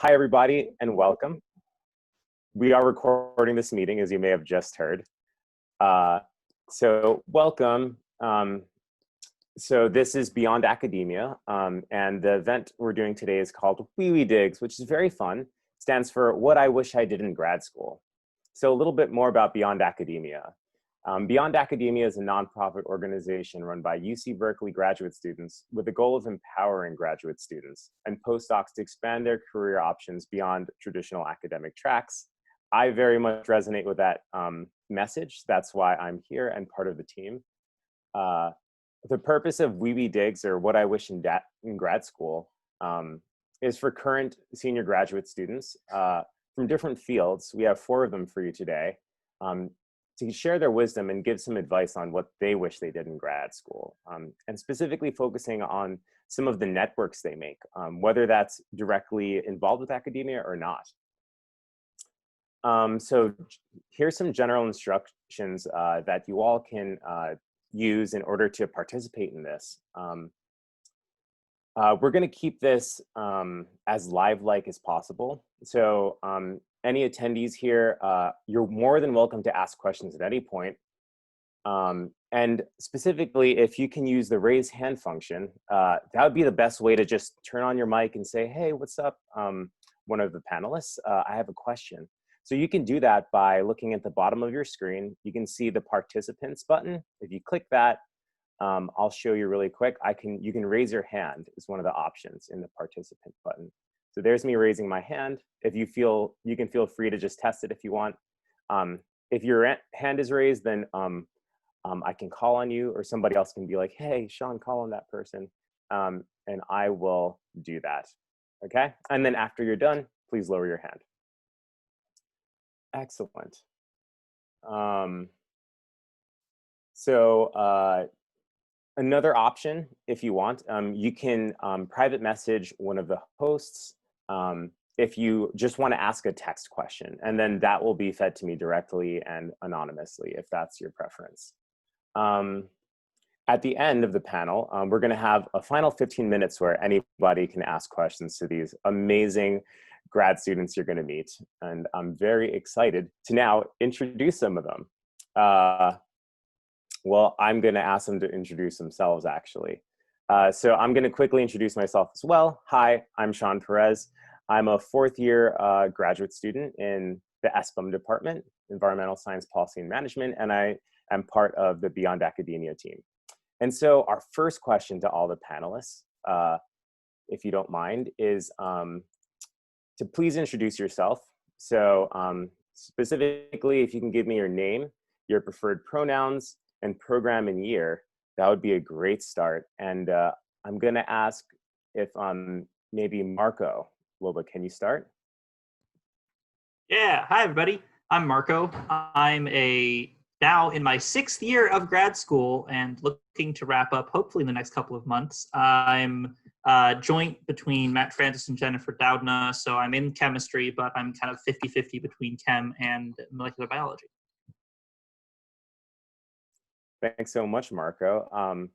Hi, everybody, and welcome. We are recording this meeting, as you may have just heard. So welcome. So this is Beyond Academia, and the event we're doing today is called WIWIDIGS, which is very fun. It stands for What I Wish I Did in Grad School. So a little bit more about Beyond Academia. Beyond Academia is a nonprofit organization run by UC Berkeley graduate students with the goal of empowering graduate students and postdocs to expand their career options beyond traditional academic tracks. I very much resonate with that message. That's why I'm here and part of the team. The purpose of WIWIDIGS, or What I Wish in Grad School, is for current senior graduate students from different fields. We have 4 of them for you today. To share their wisdom and give some advice on what they wish they did in grad school, and specifically focusing on some of the networks they make, whether that's directly involved with academia or not. So here's some general instructions that you all can use in order to participate in this. We're going to keep this as live-like as possible. So any attendees here, you're more than welcome to ask questions at any point. And specifically, if you can use the raise hand function, that would be the best way to just turn on your mic and say, hey, what's up, one of the panelists? I have a question. So you can do that by looking at the bottom of your screen. You can see the participants button. If you click that, I'll show you really quick. You can raise your hand is one of the options in the participant button. So there's me raising my hand. If you can feel free to just test it if you want. If your hand is raised, then I can call on you, or somebody else can be like, hey, Sean, call on that person. And I will do that, okay? And then after you're done, please lower your hand. Excellent. Another option, if you want, you can private message one of the hosts if you just want to ask a text question, and then that will be fed to me directly and anonymously if that's your preference. At the end of the panel, we're going to have a final 15 minutes where anybody can ask questions to these amazing grad students you're going to meet, and I'm very excited to now introduce some of them. Well, I'm going to ask them to introduce themselves, actually. So I'm going to quickly introduce myself as well. Hi, I'm Sean Perez. I'm a 4th-year graduate student in the SBUM department, Environmental Science Policy and Management, and I am part of the Beyond Academia team. And so our first question to all the panelists, if you don't mind, is to please introduce yourself. So specifically, if you can give me your name, your preferred pronouns, and program and year, that would be a great start. And I'm going to ask if maybe Marco Loba, can you start? Yeah, hi everybody. I'm Marco. I'm now in my 6th year of grad school and looking to wrap up hopefully in the next couple of months. I'm joint between Matt Francis and Jennifer Doudna, so I'm in chemistry, but I'm kind of 50-50 between chem and molecular biology. Thanks so much, Marco.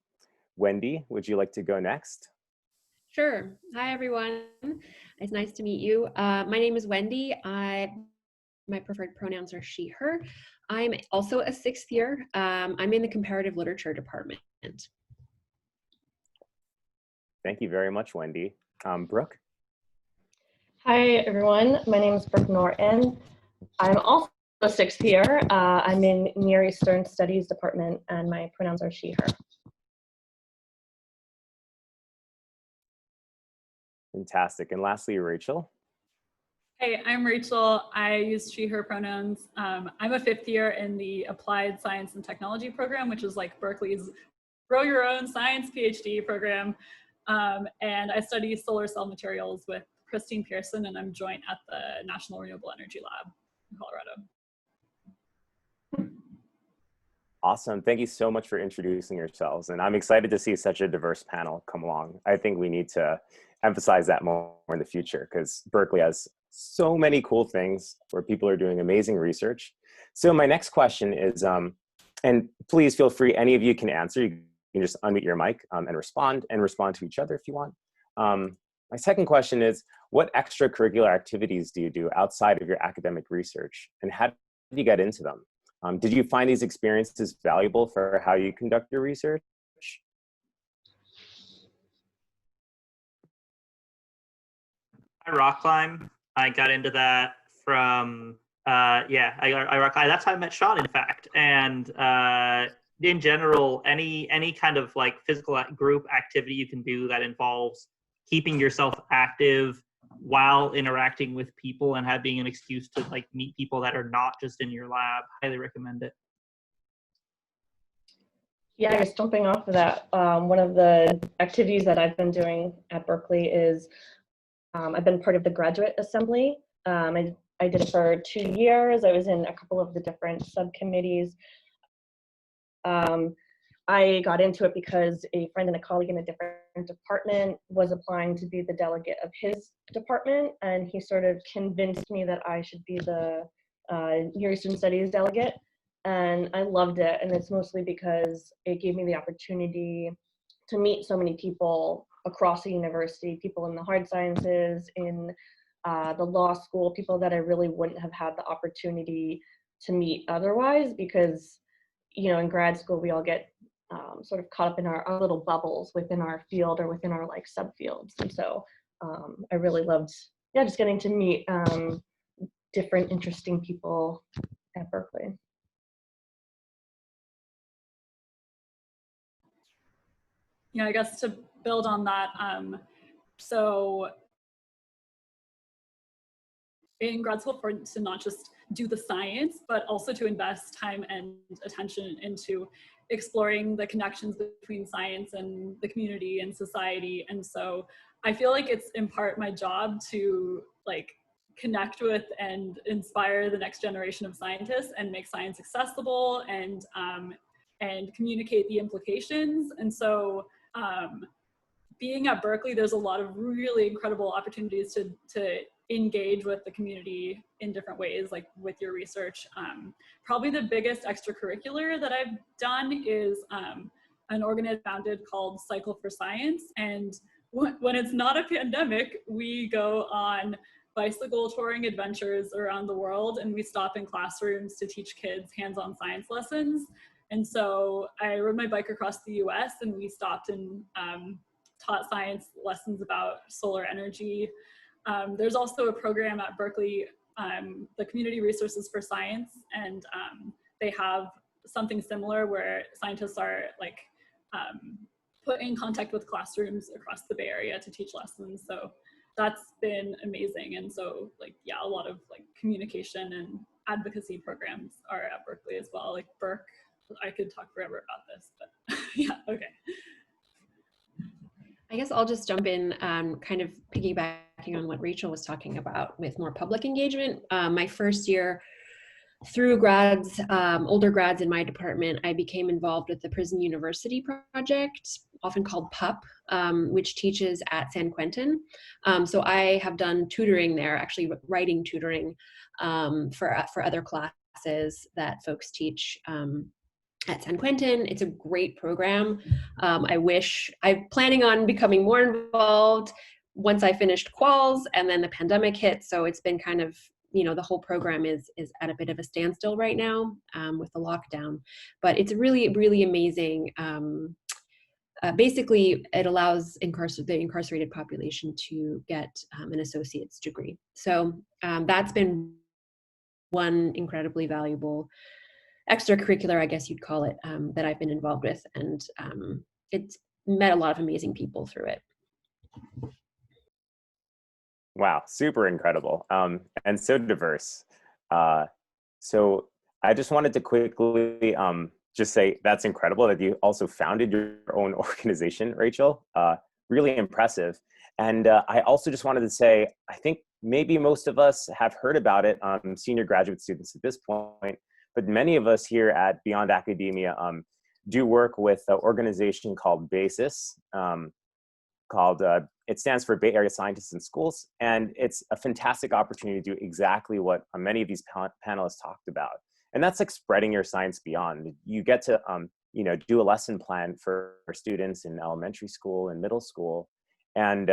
Wendy, would you like to go next? Sure. Hi, everyone. It's nice to meet you. My name is Wendy. My preferred pronouns are she, her. I'm also a 6th year. I'm in the comparative literature department. Thank you very much, Wendy. Brooke? Hi, everyone. My name is Brooke Norton. I'm also a 6th year. I'm in Near Eastern Studies department, and my pronouns are she, her. Fantastic. And lastly, Rachel. Hey, I'm Rachel. I use she, her pronouns. I'm a 5th year in the Applied Science and Technology program, which is like Berkeley's Grow Your Own Science PhD program. And I study solar cell materials with Christine Pearson, and I'm joint at the National Renewable Energy Lab in Colorado. Awesome. Thank you so much for introducing yourselves. And I'm excited to see such a diverse panel come along. I think we need to emphasize that more in the future because Berkeley has so many cool things where people are doing amazing research. So my next question is, and please feel free, any of you can answer. You can just unmute your mic and respond to each other if you want. My second question is, what extracurricular activities do you do outside of your academic research, and how did you get into them? Did you find these experiences valuable for how you conduct your research? I rock climb. I got into that from yeah, I rock climb. That's how I met Sean, in fact. And in general, any kind of like physical group activity you can do that involves keeping yourself active while interacting with people and having an excuse to like meet people that are not just in your lab. Highly recommend it. Yeah, I guess jumping off of that, one of the activities that I've been doing at Berkeley is I've been part of the graduate assembly. I did it for 2 years. I was in a couple of the different subcommittees. I got into it because a friend and a colleague in a different department was applying to be the delegate of his department, and he sort of convinced me that I should be the Near Eastern Studies delegate. And I loved it, and it's mostly because it gave me the opportunity to meet so many people across the university, people in the hard sciences, in the law school, people that I really wouldn't have had the opportunity to meet otherwise, because, you know, in grad school, we all get sort of caught up in our little bubbles within our field or within our like subfields. And so I really loved, yeah, just getting to meet different interesting people at Berkeley. Yeah, I guess to build on that, so in grad school, for to not just do the science, but also to invest time and attention into exploring the connections between science and the community and society. And so I feel like it's in part my job to like connect with and inspire the next generation of scientists and make science accessible and communicate the implications. And so being at Berkeley, there's a lot of really incredible opportunities to engage with the community in different ways, like with your research. Probably the biggest extracurricular that I've done is an organization founded called Cycle for Science. And when it's not a pandemic, we go on bicycle touring adventures around the world, and we stop in classrooms to teach kids hands-on science lessons. And so I rode my bike across the US, and we stopped and taught science lessons about solar energy. There's also a program at Berkeley, the Community Resources for Science, and they have something similar where scientists are like put in contact with classrooms across the Bay Area to teach lessons. So that's been amazing. And so like, yeah, a lot of like communication and advocacy programs are at Berkeley as well. Like Berk, I could talk forever about this, but yeah, okay. I guess I'll just jump in, kind of piggybacking on what Rachel was talking about with more public engagement. My first year through grads, older grads in my department, I became involved with the Prison University Project, often called PUP, which teaches at San Quentin. So I have done tutoring there, actually writing tutoring for other classes that folks teach at San Quentin. It's a great program. I'm planning on becoming more involved once I finished quals, and then the pandemic hit. So it's been kind of, you know, the whole program is at a bit of a standstill right now with the lockdown, but it's really, really amazing. Basically, it allows the incarcerated population to get an associate's degree. So that's been one incredibly valuable extracurricular, I guess you'd call it, that I've been involved with, and it's met a lot of amazing people through it. Wow, super incredible, and so diverse. So I just wanted to quickly just say that's incredible that you also founded your own organization, Rachel. Really impressive. And I also just wanted to say, I think maybe most of us have heard about it, senior graduate students at this point, but many of us here at Beyond Academia do work with an organization called BASIS, it stands for Bay Area Scientists in Schools, and it's a fantastic opportunity to do exactly what many of these panelists talked about. And that's like spreading your science beyond. You get to you know, do a lesson plan for students in elementary school and middle school, and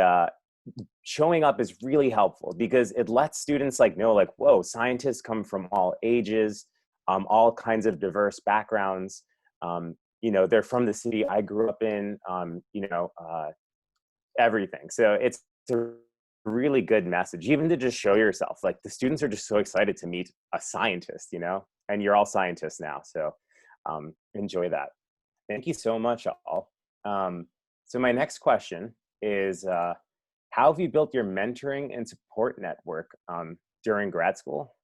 showing up is really helpful because it lets students like know like, whoa, scientists come from all ages, all kinds of diverse backgrounds. You know, they're from the city I grew up in, you know, everything. So it's a really good message, even to just show yourself. Like the students are just so excited to meet a scientist, you know, and you're all scientists now. So enjoy that. Thank you so much, all. So my next question is, how have you built your mentoring and support network during grad school?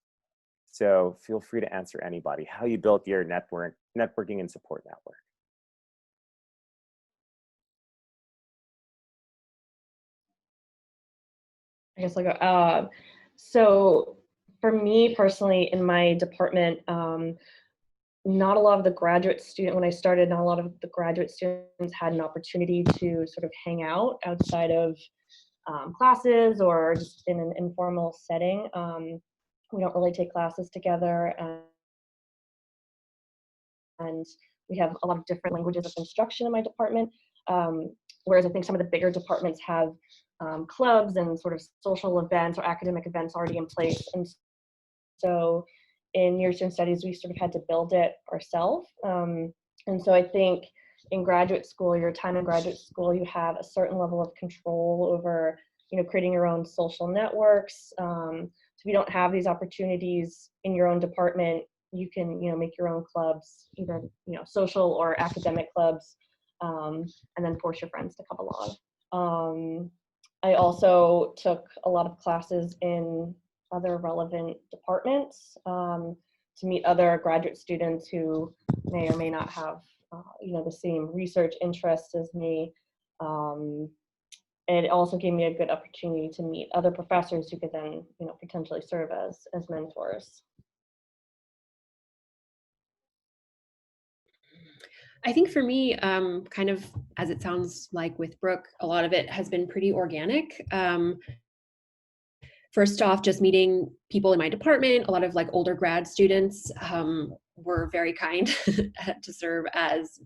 So feel free to answer anybody, how you built your networking and support network. I guess I'll go. So for me personally, in my department, not a lot of the graduate students, when I started, not a lot of the graduate students had an opportunity to sort of hang out outside of classes or just in an informal setting. We don't really take classes together, and we have a lot of different languages of instruction in my department, whereas I think some of the bigger departments have clubs and sort of social events or academic events already in place. And so in European studies, we sort of had to build it ourselves. And so I think in graduate school, your time in graduate school, you have a certain level of control over, you know, creating your own social networks. So if you don't have these opportunities in your own department, you can, you know, make your own clubs, either, you know, social or academic clubs, and then force your friends to come along. I also took a lot of classes in other relevant departments to meet other graduate students who may or may not have, you know, the same research interests as me. And it also gave me a good opportunity to meet other professors who could then, you know, potentially serve as mentors. I think for me, kind of as it sounds like with Brooke, a lot of it has been pretty organic. First off, just meeting people in my department, a lot of like older grad students were very kind to serve as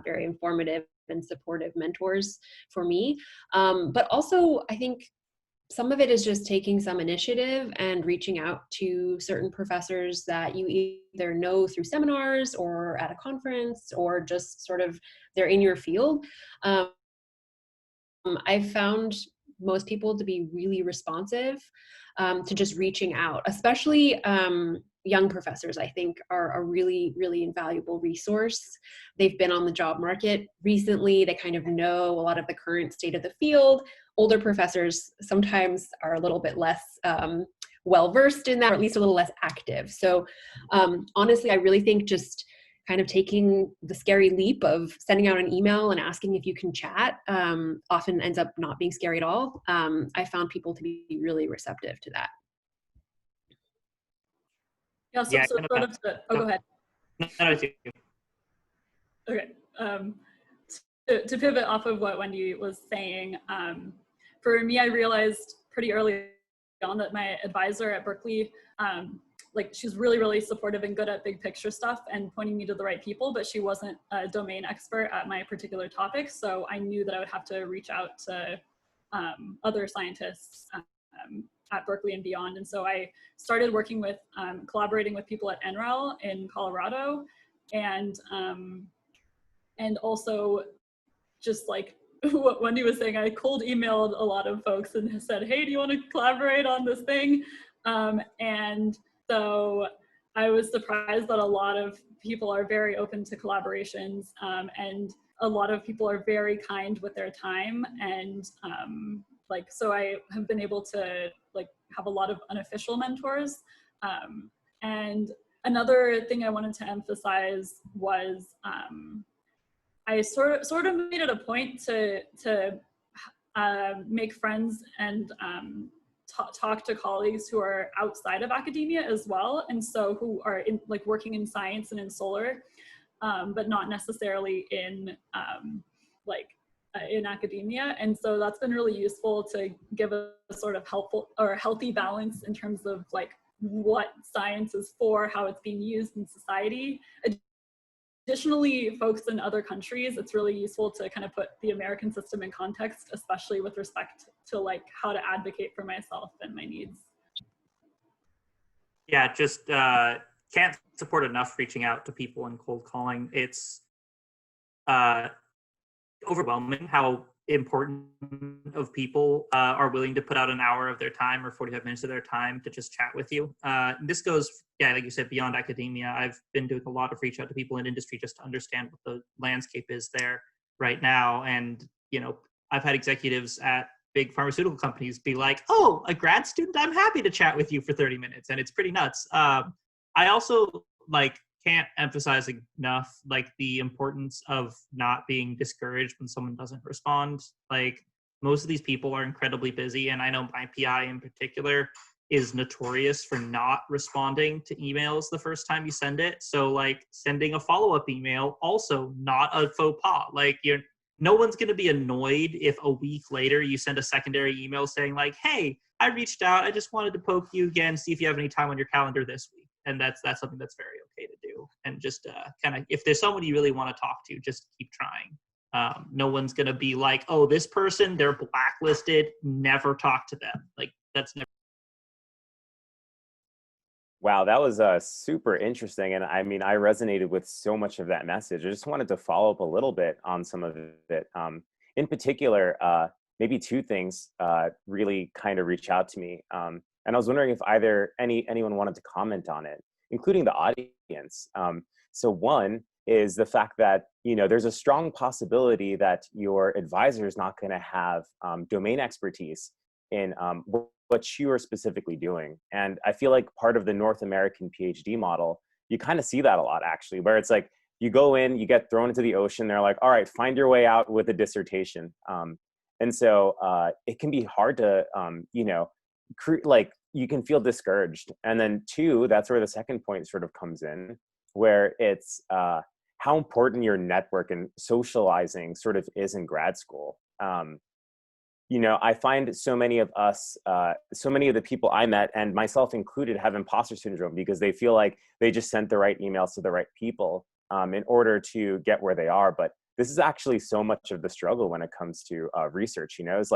very informative and supportive mentors for me. But also, I think some of it is just taking some initiative and reaching out to certain professors that you either know through seminars or at a conference or just sort of they're in your field. I've found most people to be really responsive to just reaching out, especially young professors, I think are a really, really invaluable resource. They've been on the job market recently. They kind of know a lot of the current state of the field. Older professors sometimes are a little bit less well-versed in that, or at least a little less active. So honestly, I really think just kind of taking the scary leap of sending out an email and asking if you can chat often ends up not being scary at all. I found people to be really receptive to that. Yeah, so sort of go ahead. No, it's you. Okay. To pivot off of what Wendy was saying, for me, I realized pretty early on that my advisor at Berkeley, like she's really, really supportive and good at big picture stuff and pointing me to the right people, but she wasn't a domain expert at my particular topic. So I knew that I would have to reach out to other scientists at Berkeley and beyond. And so I started working with, collaborating with people at NREL in Colorado, and also just like what Wendy was saying, I cold emailed a lot of folks and said, hey, do you want to collaborate on this thing? And so I was surprised that a lot of people are very open to collaborations, and a lot of people are very kind with their time. And like, so I have been able to like have a lot of unofficial mentors. And another thing I wanted to emphasize was I sort of made it a point to make friends and talk to colleagues who are outside of academia as well, and so who are in, like working in science and in solar, but not necessarily in in academia. And so that's been really useful to give a sort of helpful or healthy balance in terms of like what science is for, how it's being used in society. additionally, folks in other countries, it's really useful to kind of put the American system in context, especially with respect to like how to advocate for myself and my needs. Yeah, just can't support enough reaching out to people and cold calling. It's overwhelming how important of people are willing to put out an hour of their time or 45 minutes of their time to just chat with you. This goes, yeah, like you said, beyond academia. I've been doing a lot of reach out to people in industry just to understand what the landscape is there right now. And, you know, I've had executives at big pharmaceutical companies be like, oh, a grad student, I'm happy to chat with you for 30 minutes. And it's pretty nuts. I also can't emphasize enough the importance of not being discouraged when someone doesn't respond. Like, most of these people are incredibly busy, and I know my PI in particular is notorious for not responding to emails the first time you send it. So sending a follow-up email, also not a faux pas. No one's going to be annoyed if a week later you send a secondary email saying hey, I reached out, I just wanted to poke you again, see if you have any time on your calendar this week. And that's something that's very okay to do. And just kind of, if there's someone you really want to talk to, just keep trying. No one's going to be like, oh, this person, they're blacklisted, never talk to them. That's never. Wow, that was super interesting. And I mean, I resonated with so much of that message. I just wanted to follow up a little bit on some of it. In particular, maybe two things really kind of reach out to me. And I was wondering if anyone wanted to comment on it, including the audience. So one is the fact that, there's a strong possibility that your advisor is not going to have domain expertise in what you are specifically doing. And I feel like part of the North American PhD model, you kind of see that a lot, actually, where it's you go in, you get thrown into the ocean, they're like, all right, find your way out with a dissertation. And so it can be hard to, you can feel discouraged. And then two, that's where the second point sort of comes in, where it's how important your network and socializing sort of is in grad school. I find so many of us, so many of the people I met, and myself included, have imposter syndrome because they feel like they just sent the right emails to the right people in order to get where they are. But this is actually so much of the struggle when it comes to research. It's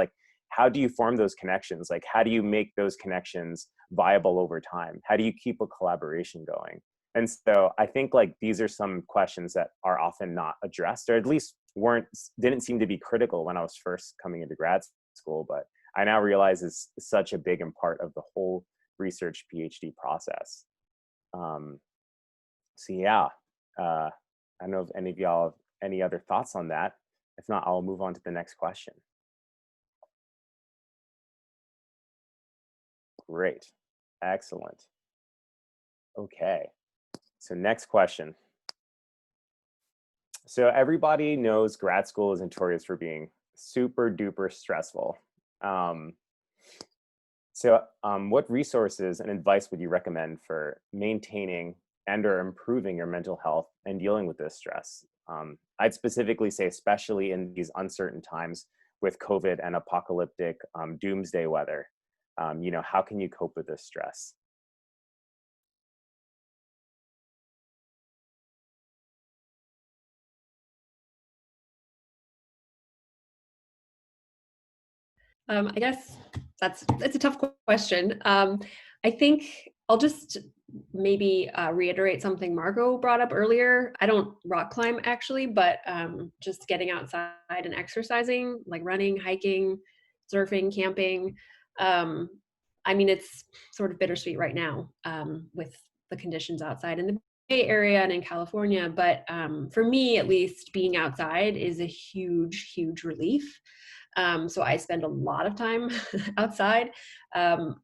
how do you form those connections? How do you make those connections viable over time? How do you keep a collaboration going? And so I think these are some questions that are often not addressed, or at least didn't seem to be critical when I was first coming into grad school, but I now realize is such a big part of the whole research PhD process. So yeah, I don't know if any of y'all have any other thoughts on that. If not, I'll move on to the next question. Great, excellent. Okay, so next question. So everybody knows grad school is notorious for being super duper stressful. What resources and advice would you recommend for maintaining and/or improving your mental health and dealing with this stress? I'd specifically say, especially in these uncertain times with COVID and apocalyptic doomsday weather, how can you cope with this stress? I guess that's a tough question. I think I'll just maybe reiterate something Margot brought up earlier. I don't rock climb actually, but just getting outside and exercising, like running, hiking, surfing, camping. I mean, it's sort of bittersweet right now with the conditions outside in the Bay Area and in California. But for me, at least, being outside is a huge, huge relief. So I spend a lot of time outside,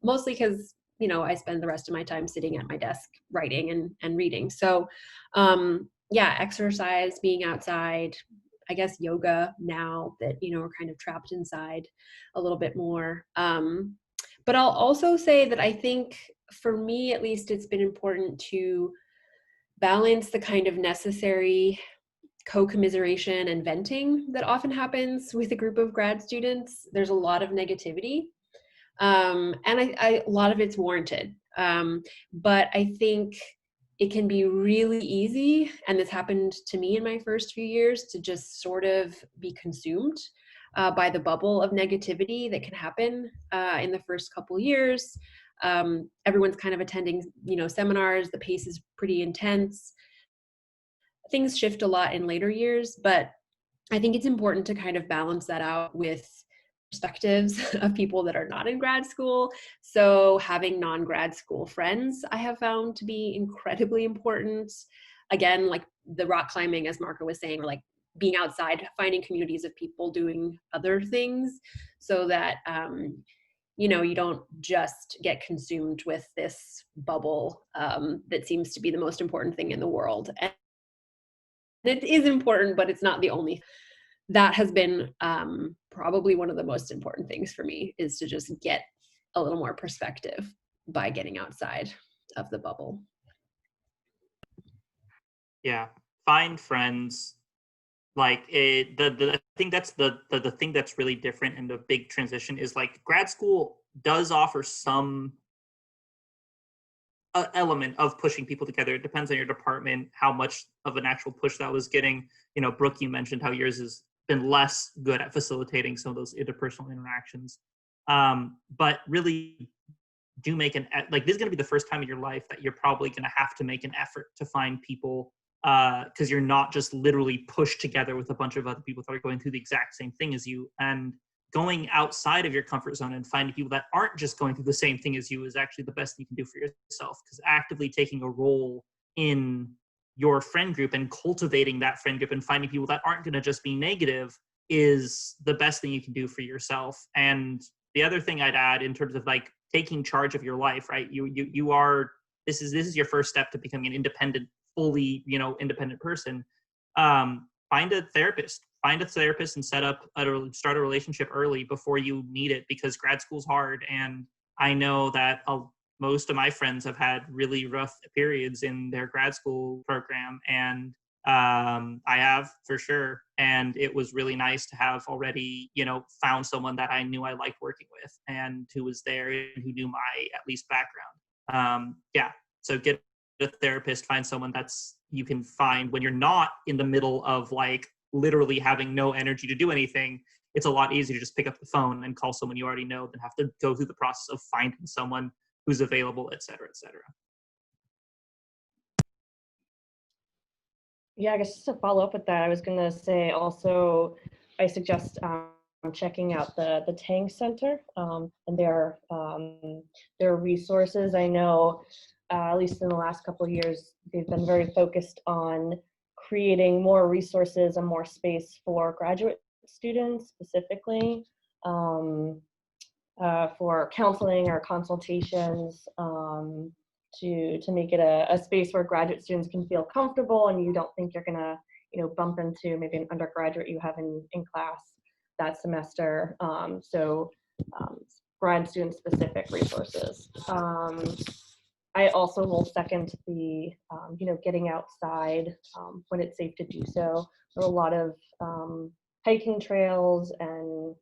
mostly because, I spend the rest of my time sitting at my desk writing and reading. So yeah, exercise, being outside, I guess yoga now that, we're kind of trapped inside a little bit more. But I'll also say that I think for me, at least, it's been important to balance the kind of necessary co-commiseration and venting that often happens with a group of grad students. There's a lot of negativity, and a lot of it's warranted. But I think it can be really easy, and this happened to me in my first few years, to just sort of be consumed by the bubble of negativity that can happen in the first couple years. Everyone's kind of attending, seminars. The pace is pretty intense. Things shift a lot in later years, but I think it's important to kind of balance that out with perspectives of people that are not in grad school. So having non-grad school friends, I have found to be incredibly important. Again, like the rock climbing, as Marco was saying, or like being outside, finding communities of people doing other things, so that you don't just get consumed with this bubble that seems to be the most important thing in the world. And it is important, but it's not the only. That has been probably one of the most important things for me, is to just get a little more perspective by getting outside of the bubble. Yeah, find friends. Like I think that's the thing that's really different, and the big transition is like grad school does offer some element of pushing people together. It depends on your department, how much of an actual push that was getting. Brooke, you mentioned how yours has been less good at facilitating some of those interpersonal interactions. But really do make this is going to be the first time in your life that you're probably going to have to make an effort to find people, because you're not just literally pushed together with a bunch of other people that are going through the exact same thing as you. And going outside of your comfort zone and finding people that aren't just going through the same thing as you is actually the best thing you can do for yourself, because actively taking a role in your friend group and cultivating that friend group and finding people that aren't going to just be negative is the best thing you can do for yourself. And the other thing I'd add in terms of like taking charge of your life, right? This is your first step to becoming an independent, fully, independent person. Find a therapist and start a relationship early before you need it, because grad school's hard. And I know that most of my friends have had really rough periods in their grad school program, and I have for sure. And it was really nice to have already, found someone that I knew I liked working with and who was there and who knew my at least background. So get a therapist, find someone you can find when you're not in the middle of like literally having no energy to do anything. It's a lot easier to just pick up the phone and call someone you already know than have to go through the process of finding someone who's available, et cetera, et cetera. Yeah, I guess just to follow up with that, I was going to say also, I suggest checking out the Tang Center and their resources. I know, at least in the last couple of years, they've been very focused on creating more resources and more space for graduate students specifically, for counseling or consultations, to make it a space where graduate students can feel comfortable and you don't think you're gonna bump into maybe an undergraduate you have in class that semester. Grad student specific resources. I also will second the getting outside when it's safe to do so. There are a lot of hiking trails and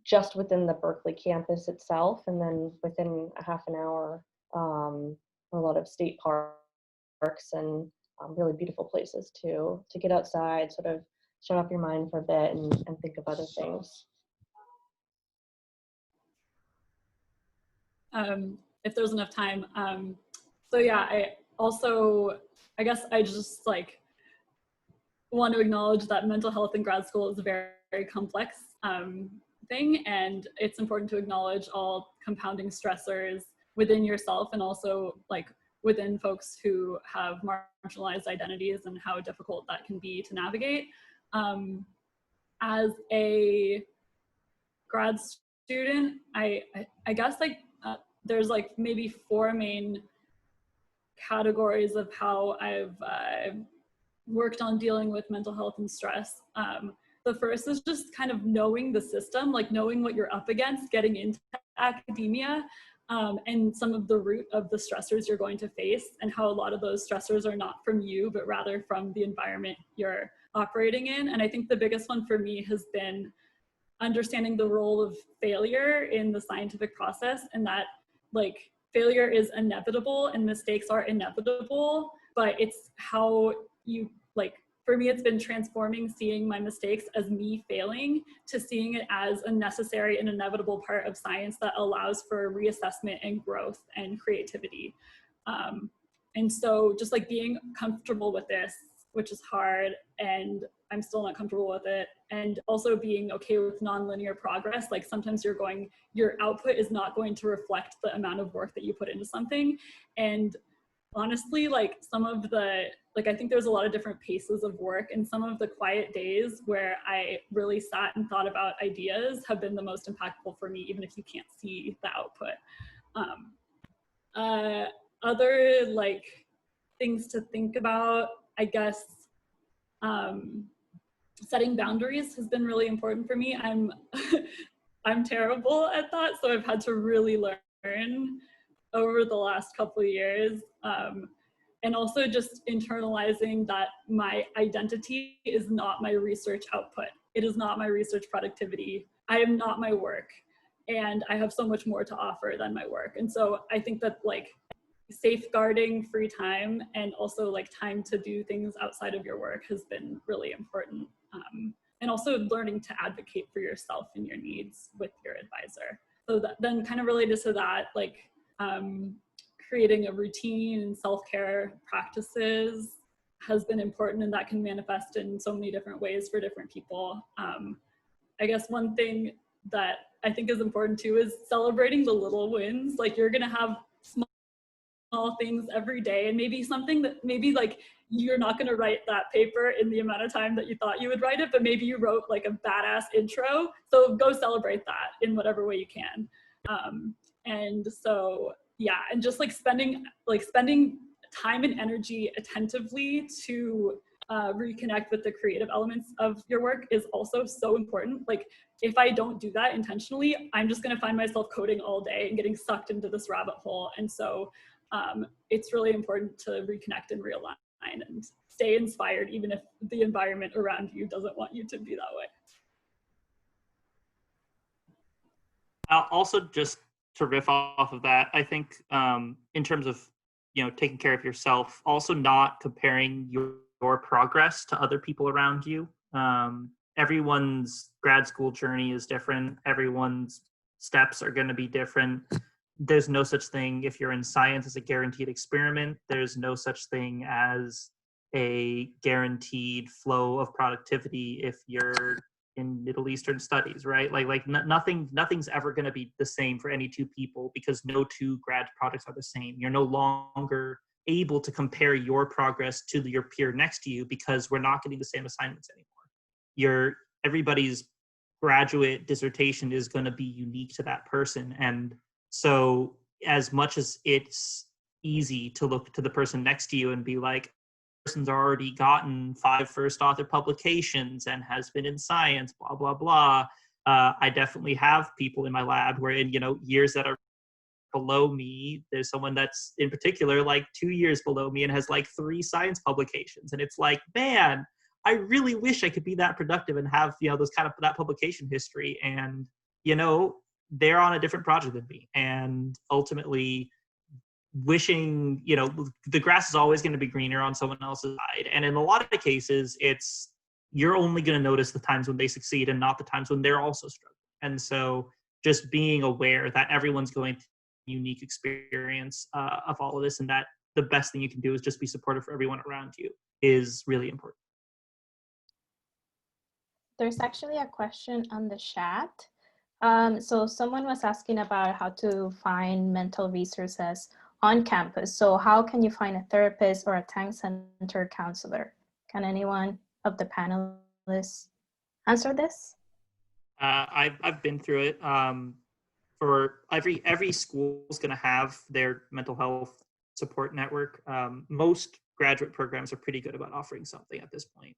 just within the Berkeley campus itself, and then within a half an hour, a lot of state parks and really beautiful places to get outside, sort of shut off your mind for a bit and think of other things. If there's enough time. So yeah, I guess I just want to acknowledge that mental health in grad school is a very, very complex thing, and it's important to acknowledge all compounding stressors within yourself and also within folks who have marginalized identities and how difficult that can be to navigate. As a grad student, I guess there's maybe four main categories of how I've worked on dealing with mental health and stress. The first is just kind of knowing the system, knowing what you're up against, getting into academia, and some of the root of the stressors you're going to face, and how a lot of those stressors are not from you, but rather from the environment you're operating in. And I think the biggest one for me has been understanding the role of failure in the scientific process, and that failure is inevitable and mistakes are inevitable, but it's how you, like, for me, it's been transforming seeing my mistakes as me failing to seeing it as a necessary and inevitable part of science that allows for reassessment and growth and creativity. And so just like being comfortable with this, which is hard, and I'm still not comfortable with it, and also being okay with nonlinear progress. Like sometimes your output is not going to reflect the amount of work that you put into something. And honestly, like some of the, like I think there's a lot of different paces of work, and some of the quiet days where I really sat and thought about ideas have been the most impactful for me, even if you can't see the output. Other like things to think about, I guess, setting boundaries has been really important for me. I'm terrible at that, so I've had to really learn over the last couple of years. And also just internalizing that my identity is not my research output. It is not my research productivity. I am not my work, and I have so much more to offer than my work. And so I think that like safeguarding free time and also like time to do things outside of your work has been really important. And also learning to advocate for yourself and your needs with your advisor. So that, then kind of related to that, like creating a routine and self-care practices has been important, and that can manifest in so many different ways for different people. I guess one thing that I think is important too is celebrating the little wins. Like you're gonna have small things every day, and maybe something that maybe like you're not going to write that paper in the amount of time that you thought you would write it, but maybe you wrote like a badass intro, so go celebrate that in whatever way you can. And so yeah, and just like spending time and energy attentively to reconnect with the creative elements of your work is also so important. Like if I don't do that intentionally, I'm just going to find myself coding all day and getting sucked into this rabbit hole. And so it's really important to reconnect and realign and stay inspired, even if the environment around you doesn't want you to be that way. Also, just to riff off of that, I think in terms of, you know, taking care of yourself, also not comparing your progress to other people around you. Everyone's grad school journey is different. Everyone's steps are going to be different. There's no such thing, if you're in science, as a guaranteed experiment. There's no such thing as a guaranteed flow of productivity if you're in Middle Eastern studies, right? Nothing's ever going to be the same for any two people, because no two grad products are the same. You're no longer able to compare your progress to your peer next to you, because we're not getting the same assignments anymore. Everybody's graduate dissertation is going to be unique to that person. And so as much as it's easy to look to the person next to you and be like, person's already gotten 5 first author publications and has been in science, blah, blah, blah. I definitely have people in my lab where in, years that are below me, there's someone that's in particular like 2 years below me and has like 3 science publications. And it's like, man, I really wish I could be that productive and have, those kind of that publication history. And, they're on a different project than me. And ultimately wishing, the grass is always going to be greener on someone else's side. And in a lot of cases, you're only going to notice the times when they succeed and not the times when they're also struggling. And so just being aware that everyone's going through a unique experience of all of this, and that the best thing you can do is just be supportive for everyone around you is really important. There's actually a question on the chat. So someone was asking about how to find mental resources on campus. So how can you find a therapist or a tank center counselor? Can anyone of the panelists answer this? I've been through it. For every school is going to have their mental health support network. Most graduate programs are pretty good about offering something at this point.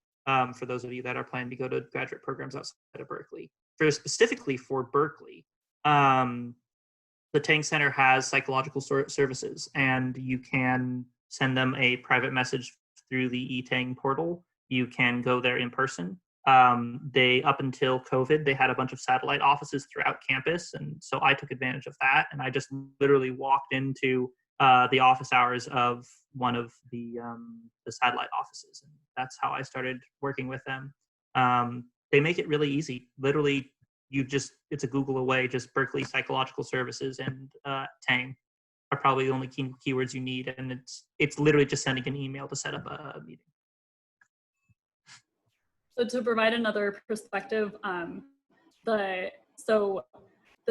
For those of you that are planning to go to graduate programs outside of Berkeley. Specifically for Berkeley, the Tank Center has psychological services, and you can send them a private message through the eTang portal. You can go there in person. They, up until COVID, they had a bunch of satellite offices throughout campus. And so I took advantage of that. And I just literally walked into the office hours of one of the satellite offices. And that's how I started working with them. They make it really easy. Literally, it's a Google away. Just Berkeley Psychological Services and Tang are probably the only keywords you need. And it's literally just sending an email to set up a meeting. So to provide another perspective, the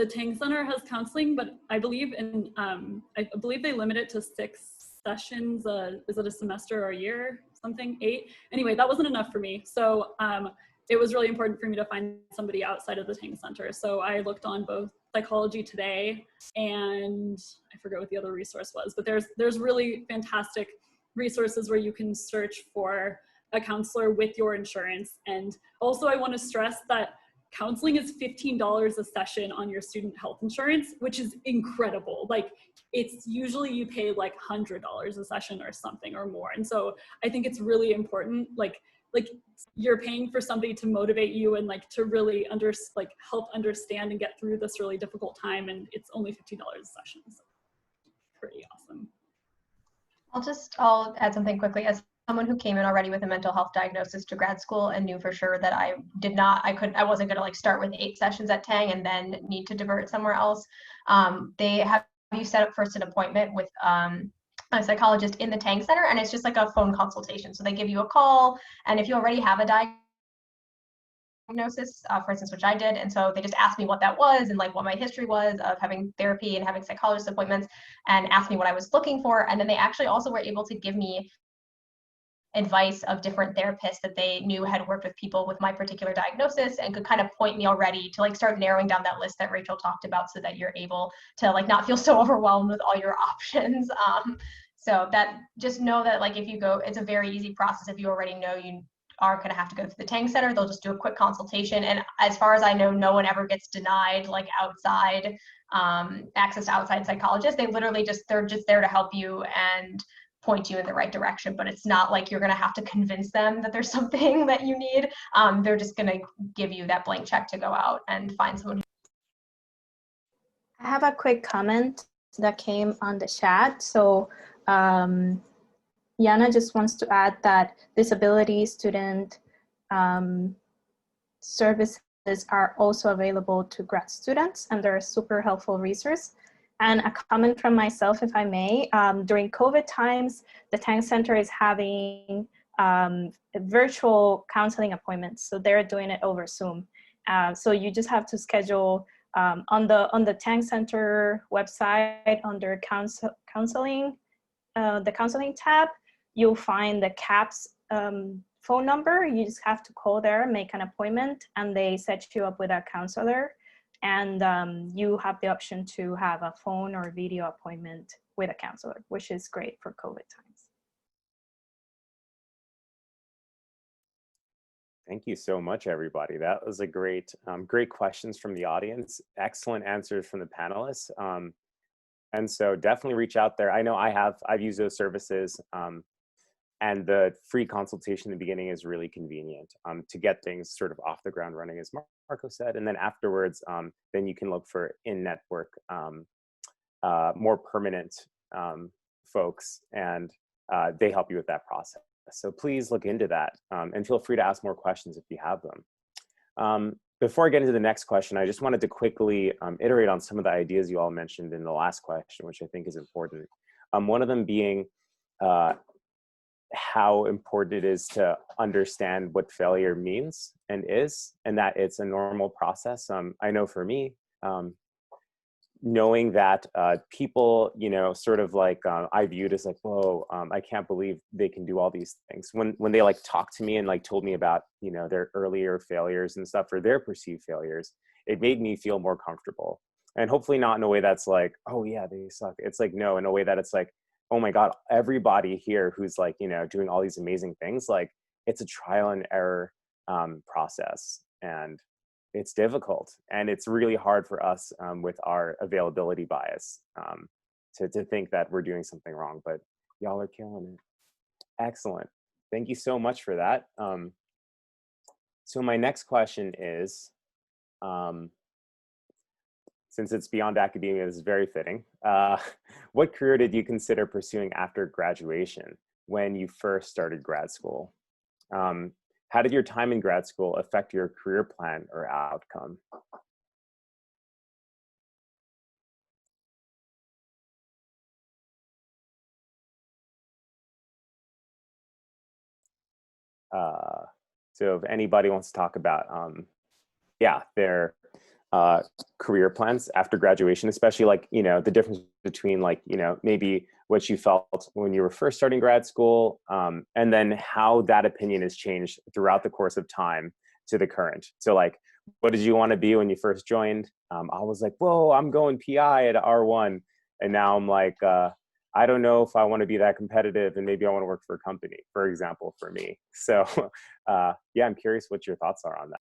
Tang Center has counseling, but I believe they limit it to 6 sessions. Is it a semester or a year? Something 8. Anyway, that wasn't enough for me. So it was really important for me to find somebody outside of the Tang Center. So I looked on both Psychology Today and I forget what the other resource was, but there's really fantastic resources where you can search for a counselor with your insurance. And also I want to stress that counseling is $15 a session on your student health insurance, which is incredible. Like, it's usually you pay like $100 a session or something or more. And so I think it's really important, like you're paying for somebody to motivate you and like to really help understand and get through this really difficult time. And it's only $15 a session. So pretty awesome. I'll add something quickly. As someone who came in already with a mental health diagnosis to grad school and knew for sure that I wasn't going to like start with 8 sessions at Tang and then need to divert somewhere else. They have you set up first an appointment with a psychologist in the Tang Center, and it's just like a phone consultation. So they give you a call, and if you already have a diagnosis, for instance, which I did, and so they just asked me what that was and like what my history was of having therapy and having psychologist appointments, and asked me what I was looking for. And then they actually also were able to give me advice of different therapists that they knew had worked with people with my particular diagnosis and could kind of point me already to like start narrowing down that list that Rachel talked about, so that you're able to like not feel so overwhelmed with all your options. So that, just know that like if you go, it's a very easy process. If you already know you are going to have to go to the Tang Center, they'll just do a quick consultation. And as far as I know, no one ever gets denied like outside access to outside psychologists. They're just there to help you and point you in the right direction, but it's not like you're going to have to convince them that there's something that you need. They're just going to give you that blank check to go out and find someone. I have a quick comment that came on the chat. So Yana just wants to add that disability student services are also available to grad students, and they're a super helpful resource. And a comment from myself, if I may, during COVID times, the Tang Center is having virtual counseling appointments. So they're doing it over Zoom. So you just have to schedule on the Tang Center website under counseling, the counseling tab, you'll find the CAPS phone number. You just have to call there, make an appointment, and they set you up with a counselor. And you have the option to have a phone or video appointment with a counselor, which is great for COVID times. Thank you so much, everybody. That was a great questions from the audience. Excellent answers from the panelists. And so definitely reach out there. I know I've used those services, and the free consultation in the beginning is really convenient to get things sort of off the ground running, as Marco said. And then afterwards, then you can look for in-network, more permanent folks, and they help you with that process. So please look into that, and feel free to ask more questions if you have them. Before I get into the next question, I just wanted to quickly iterate on some of the ideas you all mentioned in the last question, which I think is important. One of them being how important it is to understand what failure means and is, and that it's a normal process. I know for me, knowing that people, sort of like I viewed as like, whoa, I can't believe they can do all these things. When they like talked to me and like told me about, their earlier failures and stuff, or their perceived failures, it made me feel more comfortable. And hopefully not in a way that's like, oh yeah, they suck. It's like, no, in a way that it's like, oh my God, everybody here who's like, doing all these amazing things, like it's a trial and error process. And it's difficult, and it's really hard for us with our availability bias to think that we're doing something wrong, but y'all are killing it. Excellent. Thank you so much for that. So my next question is, since it's beyond academia, this is very fitting. What career did you consider pursuing after graduation when you first started grad school? How did your time in grad school affect your career plan or outcome? So if anybody wants to talk about, yeah, their career plans after graduation, especially like, you know, the difference between like, you know, maybe what you felt when you were first starting grad school, and then how that opinion has changed throughout the course of time to the current. So like, what did you want to be when you first joined? I was like, whoa, I'm going PI at R1. And now I'm like, I don't know if I want to be that competitive, and maybe I want to work for a company, for example, for me. So yeah, I'm curious what your thoughts are on that.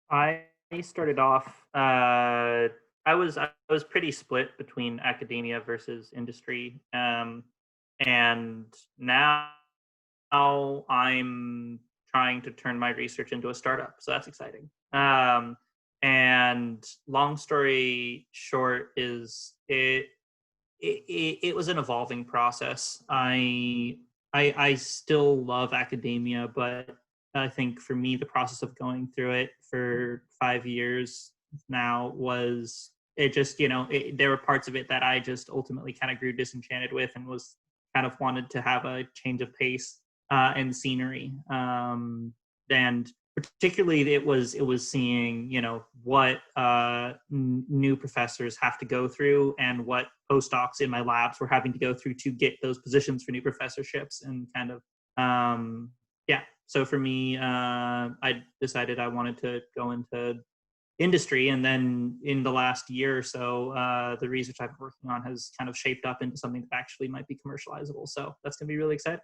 I started off. I was pretty split between academia versus industry, and now I'm trying to turn my research into a startup. So that's exciting. And long story short is it was an evolving process. I still love academia, but I think for me, the process of going through it for 5 years now was, it just, you know, there were parts of it that I just ultimately kind of grew disenchanted with and was kind of wanted to have a change of pace and scenery. And particularly it was seeing, you know, what new professors have to go through and what postdocs in my labs were having to go through to get those positions for new professorships, and kind of, yeah. So for me, I decided I wanted to go into industry, and then in the last year or so, the research I've been working on has kind of shaped up into something that actually might be commercializable. So that's going to be really exciting.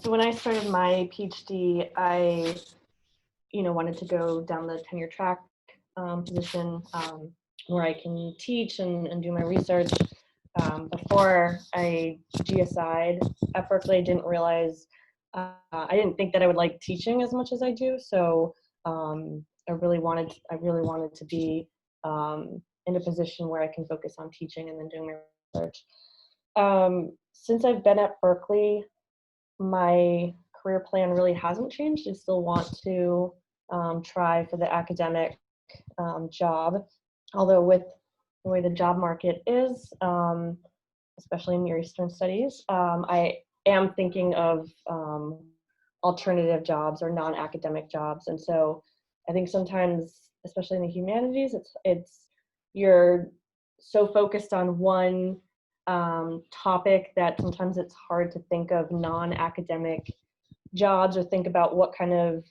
So when I started my PhD, I, wanted to go down the tenure track position where I can teach and do my research. Before I GSI'd at Berkeley, I didn't realize, I didn't think that I would like teaching as much as I do. So I really wanted to be in a position where I can focus on teaching and then doing my research. Since I've been at Berkeley, my career plan really hasn't changed. I still want to try for the academic job, although with the way the job market is, especially in Near Eastern Studies, I am thinking of alternative jobs or non-academic jobs. And so I think sometimes, especially in the humanities, it's you're so focused on one topic that sometimes it's hard to think of non-academic jobs or think about what kind of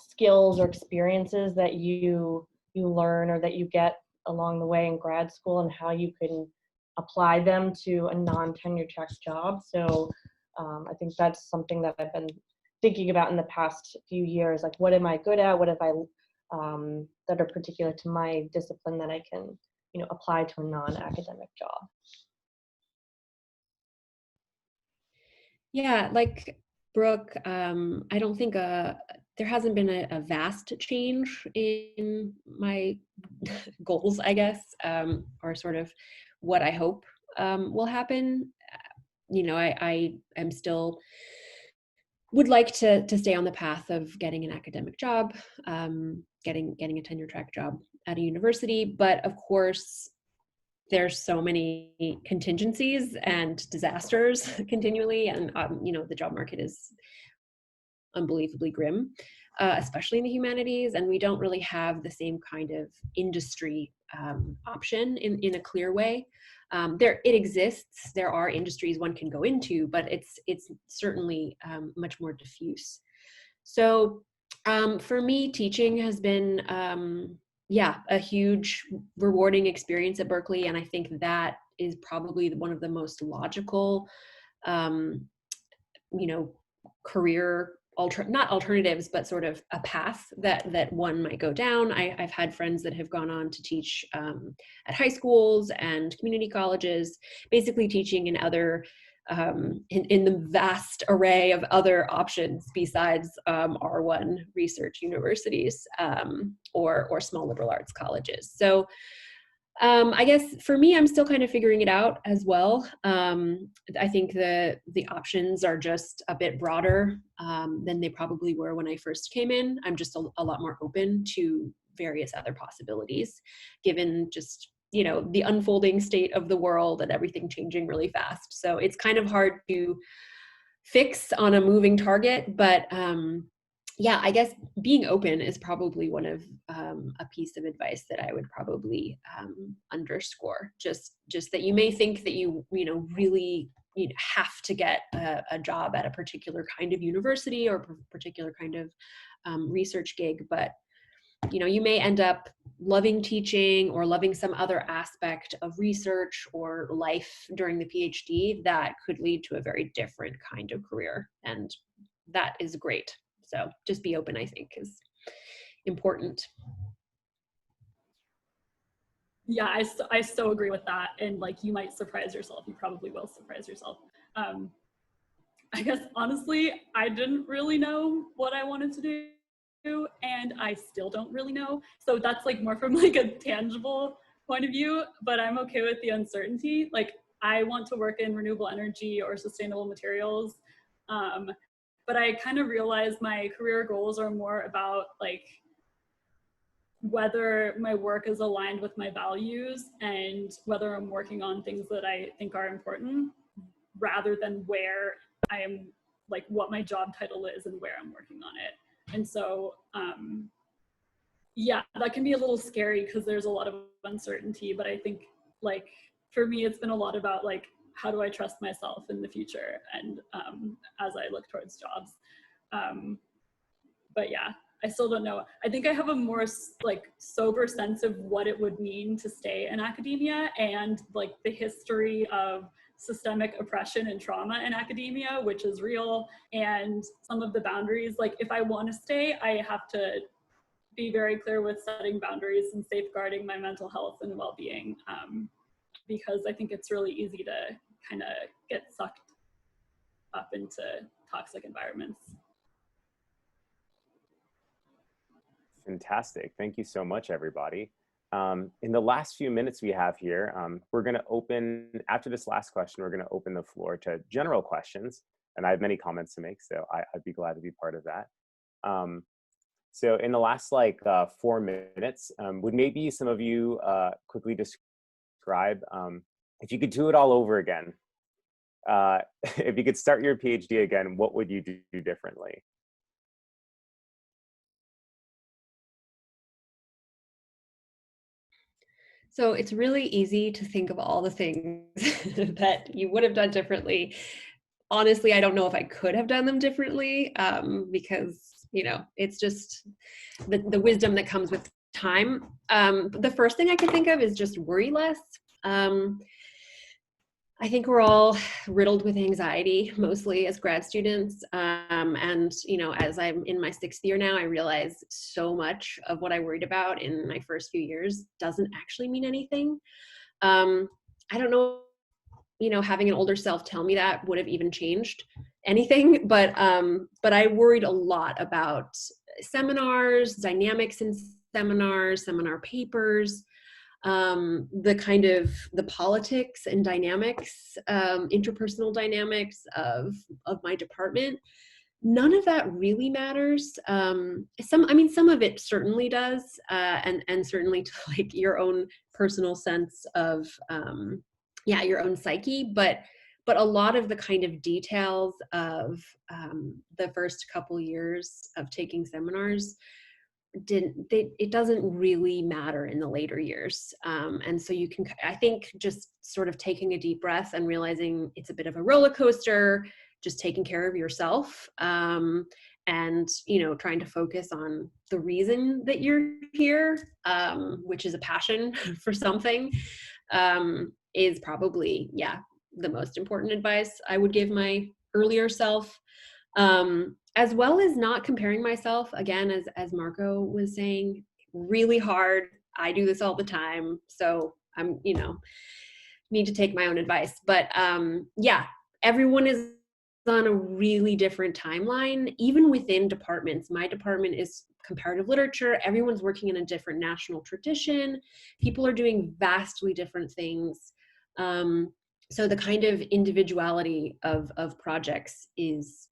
skills or experiences that you learn or that you get along the way in grad school and how you can apply them to a non-tenure track job. So I think that's something that I've been thinking about in the past few years, like what am I good at? What have I that are particular to my discipline that I can apply to a non-academic job. Yeah, like Brooke, I don't think there hasn't been a vast change in my goals, I guess, or sort of what I hope will happen. I am still would like to stay on the path of getting an academic job, getting a tenure track job at a university, but of course, there's so many contingencies and disasters continually, and the job market is unbelievably grim, especially in the humanities, and we don't really have the same kind of industry option in a clear way. It exists. There are industries one can go into, but it's certainly much more diffuse. So for me, teaching has been a huge rewarding experience at Berkeley. And I think that is probably one of the most logical, career not alternatives, but sort of a path that one might go down. I've had friends that have gone on to teach at high schools and community colleges, basically teaching in other in the vast array of other options besides R1 research universities or small liberal arts colleges. So I guess for me, I'm still kind of figuring it out as well. I think the options are just a bit broader than they probably were when I first came in. I'm just a lot more open to various other possibilities, given just, you know, the unfolding state of the world and everything changing really fast. So it's kind of hard to fix on a moving target, but yeah, I guess being open is probably one of a piece of advice that I would probably underscore. Just that you may think that you really have to get a job at a particular kind of university or particular kind of research gig, but you may end up loving teaching or loving some other aspect of research or life during the PhD that could lead to a very different kind of career, and that is great. So just be open, I think, is important. Yeah, I so agree with that. And like, you might surprise yourself. You probably will surprise yourself. I guess, honestly, I didn't really know what I wanted to do, and I still don't really know. So that's like more from like a tangible point of view, but I'm okay with the uncertainty. Like, I want to work in renewable energy or sustainable materials. But I kind of realized my career goals are more about like whether my work is aligned with my values and whether I'm working on things that I think are important, rather than where I am, like what my job title is and where I'm working on it. And so, yeah, that can be a little scary because there's a lot of uncertainty, but I think like for me, it's been a lot about like, how do I trust myself in the future? And as I look towards jobs. But yeah, I still don't know. I think I have a more like sober sense of what it would mean to stay in academia and like the history of systemic oppression and trauma in academia, which is real, and some of the boundaries. Like if I want to stay, I have to be very clear with setting boundaries and safeguarding my mental health and well-being, because I think it's really easy to kind of get sucked up into toxic environments. Fantastic. Thank you so much, everybody. In the last few minutes we have here, we're going to open, after this last question, we're going to open the floor to general questions. And I have many comments to make, so I'd be glad to be part of that. So in the last 4 minutes, would maybe some of you quickly describe, if you could do it all over again, if you could start your PhD again, what would you do differently? So it's really easy to think of all the things that you would have done differently. Honestly, I don't know if I could have done them differently because, it's just the wisdom that comes with time. The first thing I can think of is just worry less. I think we're all riddled with anxiety, mostly as grad students. And, as I'm in my 6th year now, I realize so much of what I worried about in my first few years doesn't actually mean anything. I don't know, having an older self tell me that would have even changed anything, but I worried a lot about seminars, dynamics in seminars, seminar papers, the politics and dynamics, interpersonal dynamics of my department. None of that really matters. Some of it certainly does, and certainly to like your own personal sense of, your own psyche, but a lot of the kind of details of the first couple years of taking seminars it doesn't really matter in the later years. And so you can, I think, just sort of taking a deep breath and realizing it's a bit of a roller coaster, just taking care of yourself, and, trying to focus on the reason that you're here, which is a passion for something, is probably, the most important advice I would give my earlier self. as well as not comparing myself, again, as Marco was saying, really hard. I do this all the time. So I'm, need to take my own advice. But yeah, everyone is on a really different timeline, even within departments. My department is comparative literature. Everyone's working in a different national tradition. People are doing vastly different things. So the kind of individuality of projects is,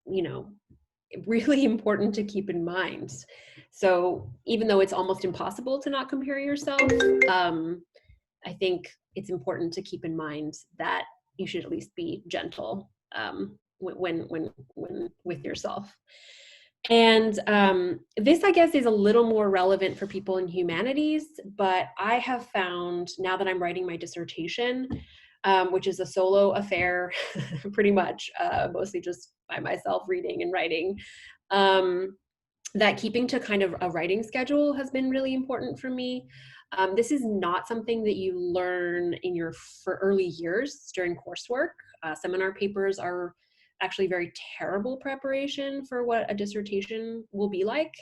really important to keep in mind. So even though it's almost impossible to not compare yourself, I think it's important to keep in mind that you should at least be gentle when with yourself. And this, I guess, is a little more relevant for people in humanities, but I have found, now that I'm writing my dissertation, which is a solo affair, pretty much, mostly just by myself reading and writing, that keeping to kind of a writing schedule has been really important for me. This is not something that you learn in your early years during coursework. Seminar papers are actually very terrible preparation for what a dissertation will be like.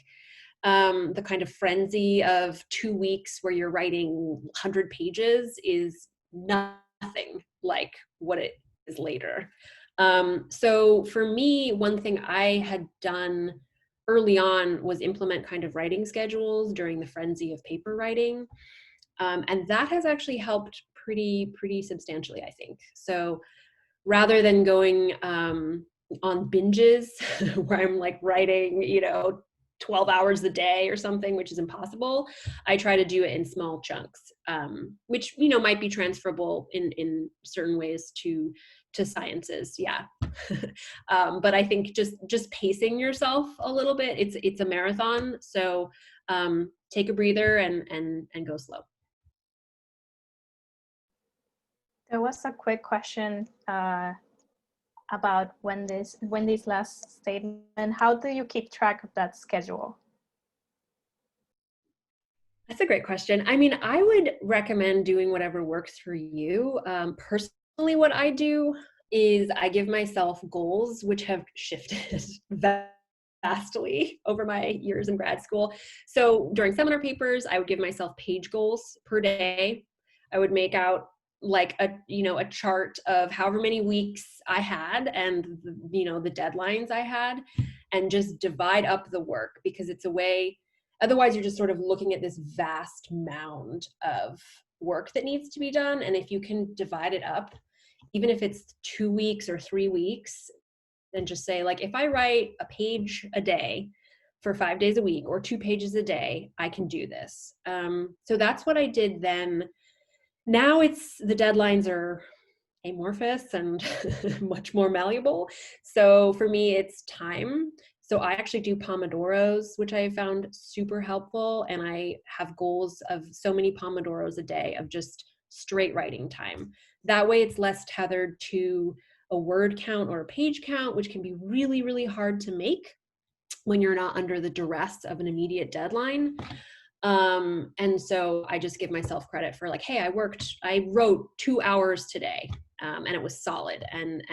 The kind of frenzy of 2 weeks where you're writing 100 pages is nothing like what it is later. So for me, one thing I had done early on was implement kind of writing schedules during the frenzy of paper writing. And that has actually helped pretty substantially, I think. So rather than going on binges where I'm like writing, 12 hours a day or something, which is impossible, I try to do it in small chunks, which, might be transferable in certain ways to sciences. Yeah. But I think just pacing yourself a little bit, it's a marathon. So take a breather and go slow. There was a quick question about Wendy's last statement. How do you keep track of that schedule? That's a great question. I mean, I would recommend doing whatever works for you. Personally, what I do is I give myself goals, which have shifted vastly over my years in grad school. So during seminar papers, I would give myself page goals per day. I would make out like a chart of however many weeks I had and the deadlines I had, and just divide up the work, because it's a way, otherwise you're just sort of looking at this vast mound of work that needs to be done. And if you can divide it up, even if it's 2 weeks or 3 weeks, then just say, like, if I write a page a day for 5 days a week or 2 pages a day, I can do this. So that's what I did then. Now the deadlines are amorphous and much more malleable. So for me, it's time. So I actually do Pomodoros, which I found super helpful. And I have goals of so many Pomodoros a day of just straight writing time. That way it's less tethered to a word count or a page count, which can be really, really hard to make when you're not under the duress of an immediate deadline. And so I just give myself credit for, like, hey, I wrote 2 hours today, and it was solid, and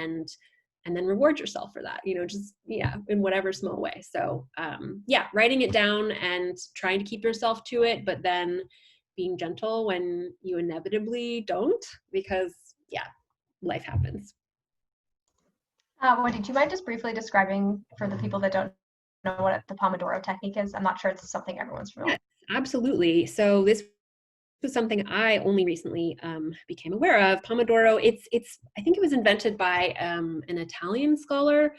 then reward yourself for that, in whatever small way. So yeah, writing it down and trying to keep yourself to it, but then being gentle when you inevitably don't, because yeah, life happens. Wendy, do you mind just briefly describing, for the people that don't know, what the Pomodoro technique is? I'm not sure it's something everyone's familiar with. Yes, absolutely. So this was something I only recently became aware of. Pomodoro, I think it was invented by an Italian scholar.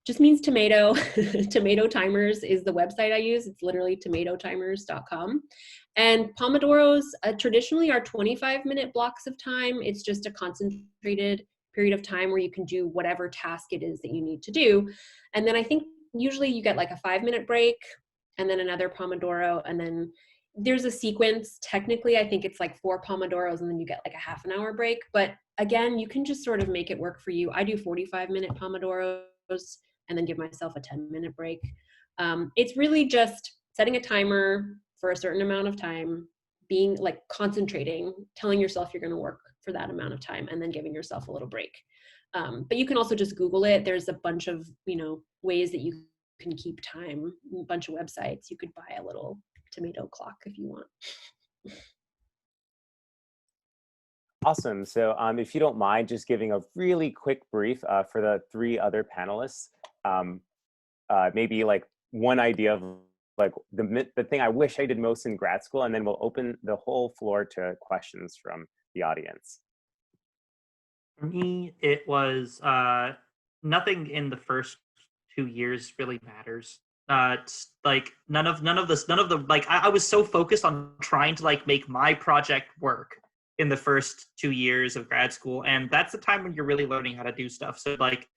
Just means tomato. Tomato Timers is the website I use. It's literally tomatotimers.com. And Pomodoros traditionally are 25-minute blocks of time. It's just a concentrated period of time where you can do whatever task it is that you need to do. And then I think usually you get like a 5-minute break and then another Pomodoro, and then there's a sequence. Technically, I think it's like 4 Pomodoros and then you get like a half an hour break. But again, you can just sort of make it work for you. I do 45-minute Pomodoros and then give myself a 10-minute break. It's really just setting a timer for a certain amount of time, being like concentrating, telling yourself you're going to work for that amount of time, and then giving yourself a little break. But you can also just Google it. There's a bunch of, ways that you can keep time, a bunch of websites. You could buy a little tomato clock if you want. Awesome. So if you don't mind just giving a really quick brief for the 3 other panelists, maybe like one idea of like the thing I wish I did most in grad school, and then we'll open the whole floor to questions from the audience. For me, it was nothing in the first 2 years really matters. It's like none of the like I was so focused on trying to like make my project work in the first 2 years of grad school, and that's the time when you're really learning how to do stuff. So like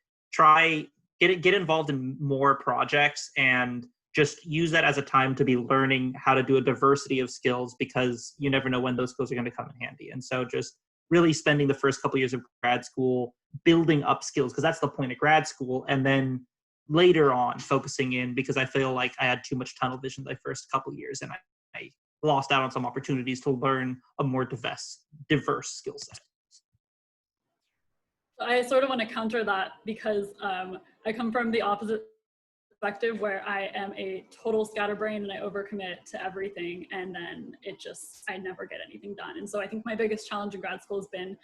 get involved in more projects and just use that as a time to be learning how to do a diversity of skills, because you never know when those skills are going to come in handy. And so just really spending the first couple years of grad school building up skills, because that's the point of grad school, and then later on focusing in, because I feel like I had too much tunnel vision the first couple years and I lost out on some opportunities to learn a more diverse skill set. I sort of want to counter that because I come from the opposite perspective, where I am a total scatterbrain and I overcommit to everything, and then I never get anything done. And so I think my biggest challenge in grad school has been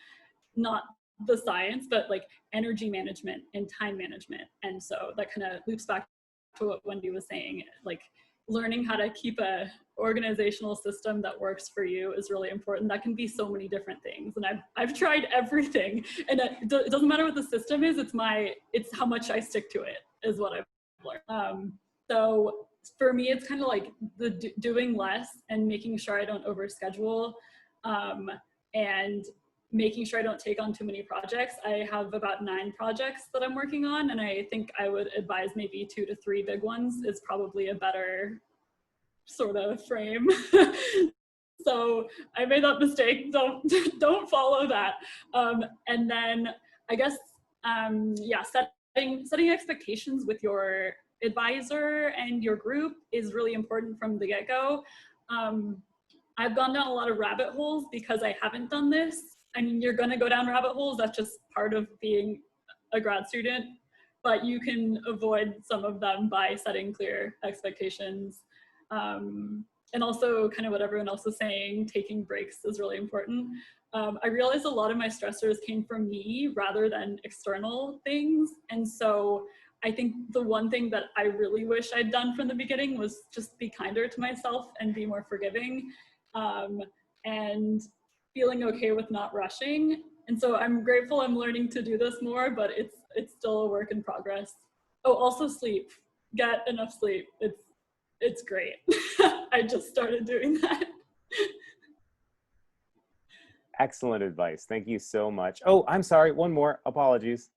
not the science, but like energy management and time management. And so that kind of loops back to what Wendy was saying, like learning how to keep a organizational system that works for you is really important. That can be so many different things, and I've tried everything, and it doesn't matter what the system is. It's how much I stick to it is what I've learned. So for me, it's kind of like the doing less and making sure I don't overschedule, and making sure I don't take on too many projects. I have about 9 projects that I'm working on, and I think I would advise maybe 2 to 3 big ones is probably a better sort of frame. So I made that mistake. Don't follow that. And then I guess, yeah, setting expectations with your advisor and your group is really important from the get-go. I've gone down a lot of rabbit holes because I haven't done this. I mean, you're going to go down rabbit holes. That's just part of being a grad student, but you can avoid some of them by setting clear expectations. And also kind of what everyone else is saying, taking breaks is really important. I realized a lot of my stressors came from me rather than external things. And so I think the one thing that I really wish I'd done from the beginning was just be kinder to myself and be more forgiving, and feeling okay with not rushing. And so I'm grateful I'm learning to do this more, but it's still a work in progress. Oh, also sleep. Get enough sleep. It's great. I just started doing that. Excellent advice. Thank you so much. Oh, I'm sorry. One more. Apologies.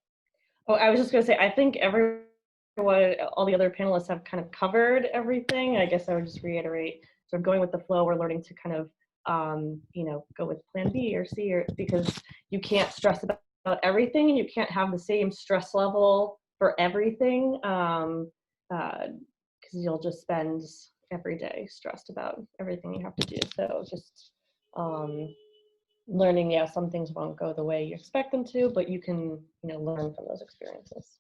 Oh, I was just going to say, I think all the other panelists have kind of covered everything. I guess I would just reiterate, sort of going with the flow. We're learning to kind of, go with plan B or C, because you can't stress about everything, and you can't have the same stress level for everything, because you'll just spend every day stressed about everything you have to do. So just learning, yeah, some things won't go the way you expect them to, but you can, learn from those experiences.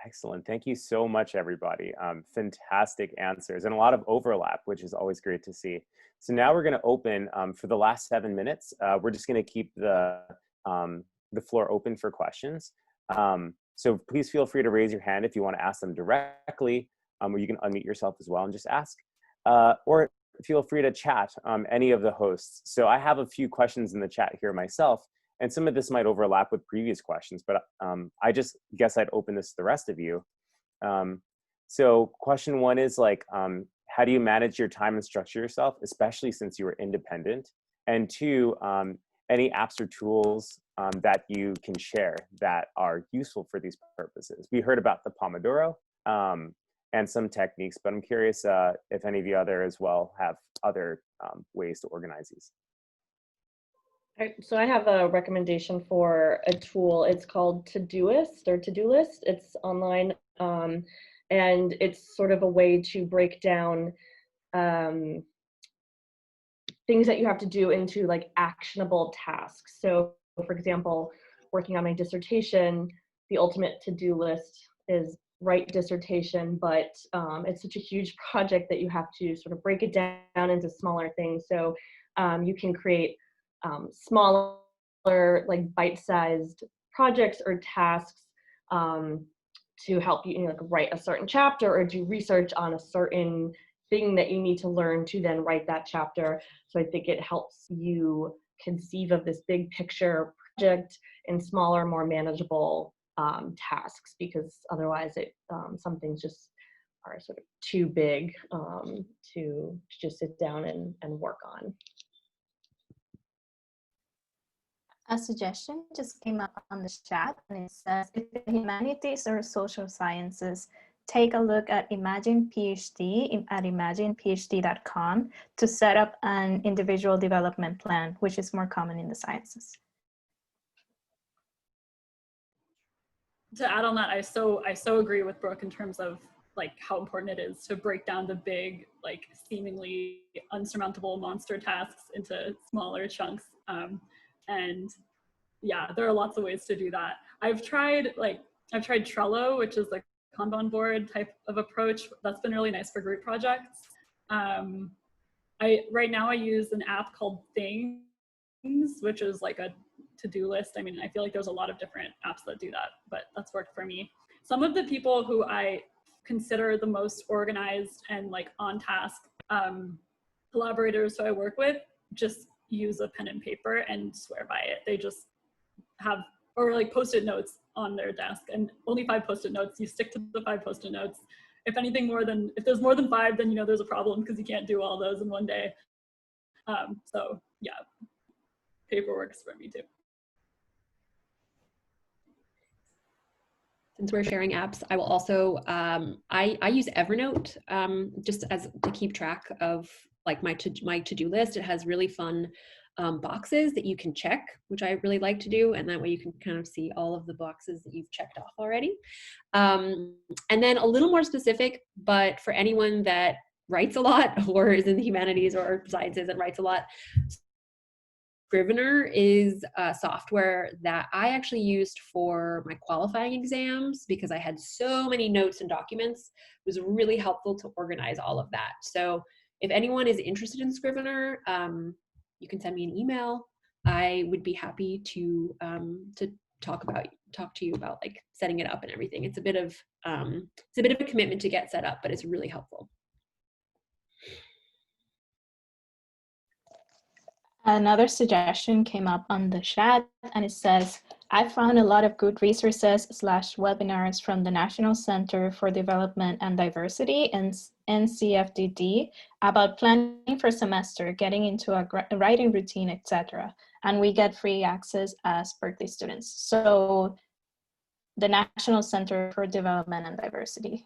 Excellent. Thank you so much, everybody. Fantastic answers and a lot of overlap, which is always great to see. So now we're going to open for the last 7 minutes. We're just going to keep the floor open for questions. So please feel free to raise your hand if you want to ask them directly, or you can unmute yourself as well and just ask. Or feel free to chat any of the hosts. So I have a few questions in the chat here myself, and some of this might overlap with previous questions, but I just guess I'd open this to the rest of you. So question 1 is like, how do you manage your time and structure yourself, especially since you were independent? And 2, any apps or tools that you can share that are useful for these purposes? We heard about the Pomodoro and some techniques, but I'm curious if any of you other as well have other ways to organize these. So I have a recommendation for a tool. It's called Todoist or To-Do List. It's online, and it's sort of a way to break down things that you have to do into like actionable tasks. So for example, working on my dissertation, the ultimate to-do list is write dissertation, but it's such a huge project that you have to sort of break it down into smaller things. So you can create smaller, like bite-sized projects or tasks to help you, like write a certain chapter or do research on a certain thing that you need to learn to then write that chapter. So I think it helps you conceive of this big picture project in smaller, more manageable tasks, because otherwise some things just are sort of too big to just sit down and work on. A suggestion just came up on the chat, and it says, if the humanities or social sciences, take a look at Imagine PhD at imaginephd.com to set up an individual development plan, which is more common in the sciences. To add on that, I so agree with Brooke in terms of like how important it is to break down the big, like seemingly unsurmountable monster tasks into smaller chunks. And yeah, there are lots of ways to do that. I've tried Trello, which is like a Kanban board type of approach. That's been really nice for group projects. Right now I use an app called Things, which is like a to-do list. I mean, I feel like there's a lot of different apps that do that, but that's worked for me. Some of the people who I consider the most organized and like on task collaborators who I work with just use a pen and paper and swear by it. They just have, or like post-it notes on their desk, and only 5 post-it notes. You stick to the 5 post-it notes. If there's more than 5, then you know there's a problem because you can't do all those in one day. So yeah, paper works for me too. Since we're sharing apps, I will also, I use Evernote just to keep track of like my to-do list. It has really fun boxes that you can check, which I really like to do. And that way you can kind of see all of the boxes that you've checked off already. And then a little more specific, but for anyone that writes a lot or is in the humanities or sciences and writes a lot, Scrivener is a software that I actually used for my qualifying exams because I had so many notes and documents. It was really helpful to organize all of that. So if anyone is interested in Scrivener, you can send me an email. I would be happy to talk to you about like setting it up and everything. It's a bit of a commitment to get set up, but it's really helpful. Another suggestion came up on the chat, and it says, I found a lot of good resources / webinars from the National Center for Development and Diversity and NCFDD about planning for semester, getting into a writing routine, etc. And we get free access as Berkeley students. So the National Center for Development and Diversity.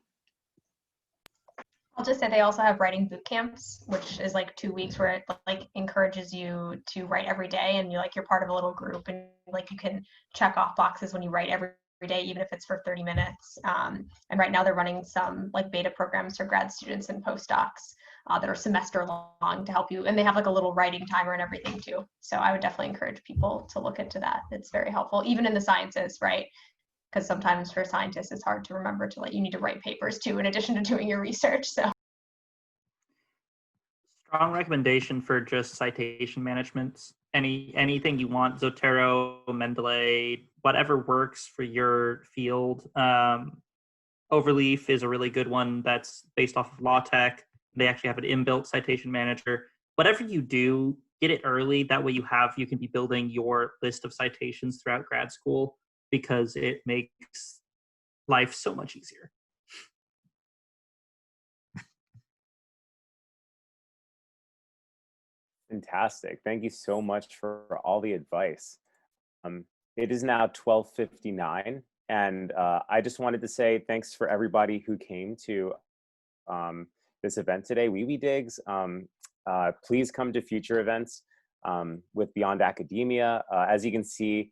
I'll just say they also have writing boot camps, which is like 2 weeks where it like encourages you to write every day, and you're part of a little group, and like you can check off boxes when you write every day, even if it's for 30 minutes. And right now they're running some like beta programs for grad students and postdocs that are semester long to help you, and they have like a little writing timer and everything too. So I would definitely encourage people to look into that. It's very helpful, even in the sciences, right? Because sometimes for scientists, it's hard to remember to you need to write papers too, in addition to doing your research. So strong recommendation for just citation management. Anything you want, Zotero, Mendeley, whatever works for your field. Overleaf is a really good one that's based off of LaTeX. They actually have an inbuilt citation manager. Whatever you do, get it early. That way you can be building your list of citations throughout grad school, because it makes life so much easier. Fantastic. Thank you so much for all the advice. It is now 12:59, and I just wanted to say thanks for everybody who came to this event today, WIWIDIGS. Please come to future events with Beyond Academia. As you can see,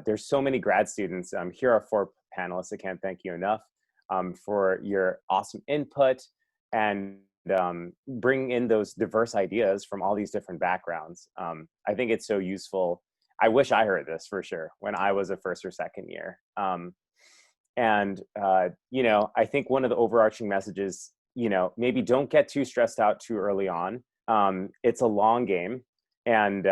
there's so many grad students. Here are 4 panelists. I can't thank you enough for your awesome input and bring in those diverse ideas from all these different backgrounds. I think it's so useful. I wish I heard this for sure when I was a first or second year. And, you know, I think one of the overarching messages, you know, maybe don't get too stressed out too early on. It's a long game, and,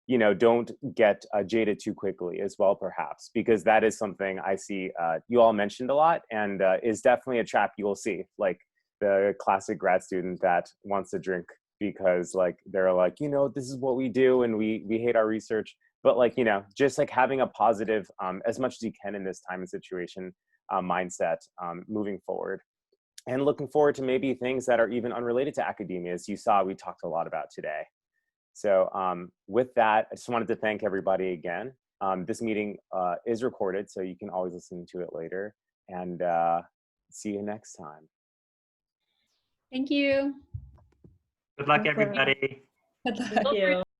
you know, don't get jaded too quickly as well, perhaps, because that is something I see you all mentioned a lot, and is definitely a trap you will see, like the classic grad student that wants to drink because like they're like, you know, this is what we do and we hate our research. But like, you know, just like having a positive, as much as you can in this time and situation, mindset moving forward. And looking forward to maybe things that are even unrelated to academia. As you saw, we talked a lot about today. So with that, I just wanted to thank everybody again. This meeting is recorded, so you can always listen to it later. And see you next time. Thank you. Good luck, Thank you. everybody. Good luck. Thank you.